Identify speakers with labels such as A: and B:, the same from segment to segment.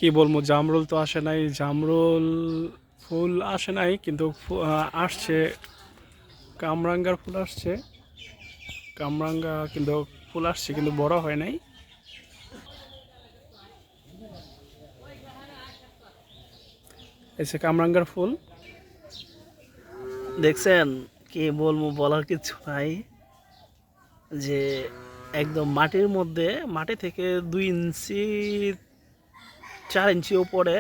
A: কি বলবো, জামরুল তো আসে নাই, জামরুল ফুল আসে নাই, কিন্তু আসছে কামরাঙ্গার ফুল আসছে। কামরাঙ্গা কিন্তু ফুল আসছে, কিন্তু বড় হয় নাই। এসে কামরাঙ্গার ফুল দেখছেন, কি বলবো, বলার কিছু নাই। যে একদম মাটির মধ্যে, মাটি থেকে 2 ইঞ্চি 4 ইঞ্চি উপরে,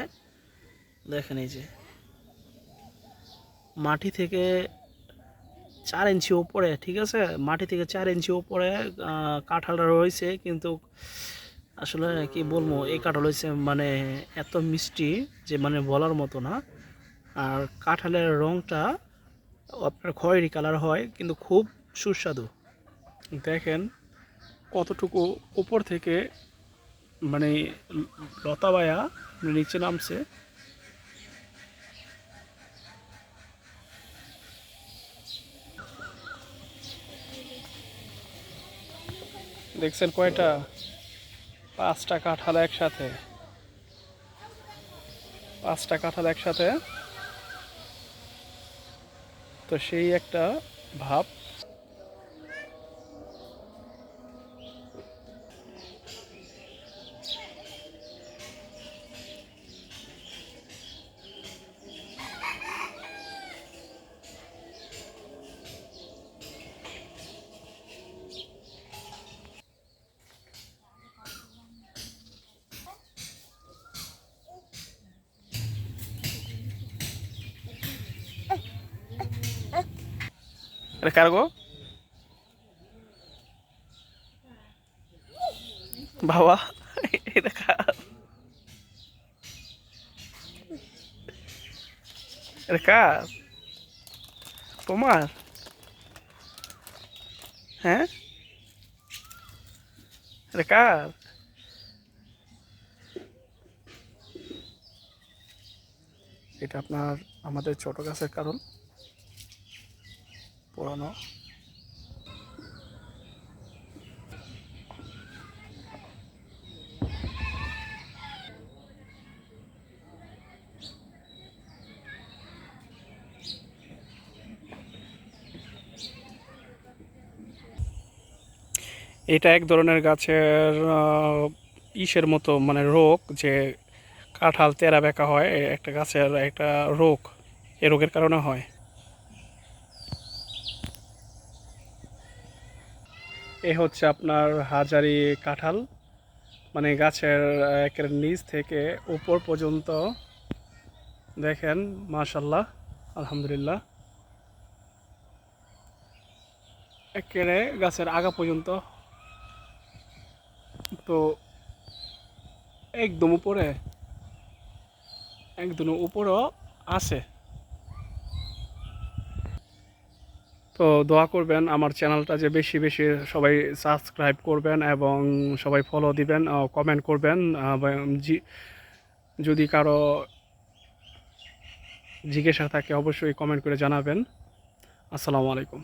A: দেখেন এই যে মাটি থেকে 4 ইঞ্চি উপরে, ঠিক আছে, মাটি থেকে 4 ইঞ্চি উপরে কাঁঠালটা রয়েছে। কিন্তু আসলে কি বলবো, এই কাঁঠাল হয়েছে মানে এত মিষ্টি যে মানে বলার মতো না। আর কাঁঠালের রঙটা আপনার খয়েরি কালার হয়, কিন্তু খুব সুস্বাদু। দেখেন কতটুকু উপর থেকে মানে লতাবায়া নিচে নামছে। দেখছেন কয়টা, 5টা কাঁঠাল একসাথে, 5টা কাঁঠাল একসাথে। তো সেই একটা ভাব। এটা কার গো বাবা? এটা কার? এটা কার? তোমার? হ্যাঁ, এটা কার? এটা আপনার আমাদের ছোট গাছের কারণ পুরানো। এটা এক ধরনের গাছের ইসের মতো, মানে রোগ, যে কাঁঠাল তেরা বেঁকা হয়, একটা গাছের একটা রোগ, এই রোগের কারণে হয়। এ হচ্ছে আপনার হাজারি কাঁঠাল, মানে গাছের একের নিচ থেকে উপর পর্যন্ত দেখেন, মাশাল্লাহ, আলহামদুলিল্লাহ, একেবারে গাছের আগা পর্যন্ত। তো একদম উপরে, একদম উপরেও আছে। তো দোয়া করবেন আমার চ্যানেলটা যে বেশি বেশি সবাই সাবস্ক্রাইব করবেন, এবং সবাই ফলো দিবেন, কমেন্ট করবেন। যদি কারো জিজ্ঞাসা থাকে অবশ্যই কমেন্ট করে জানাবেন। আসসালামু আলাইকুম।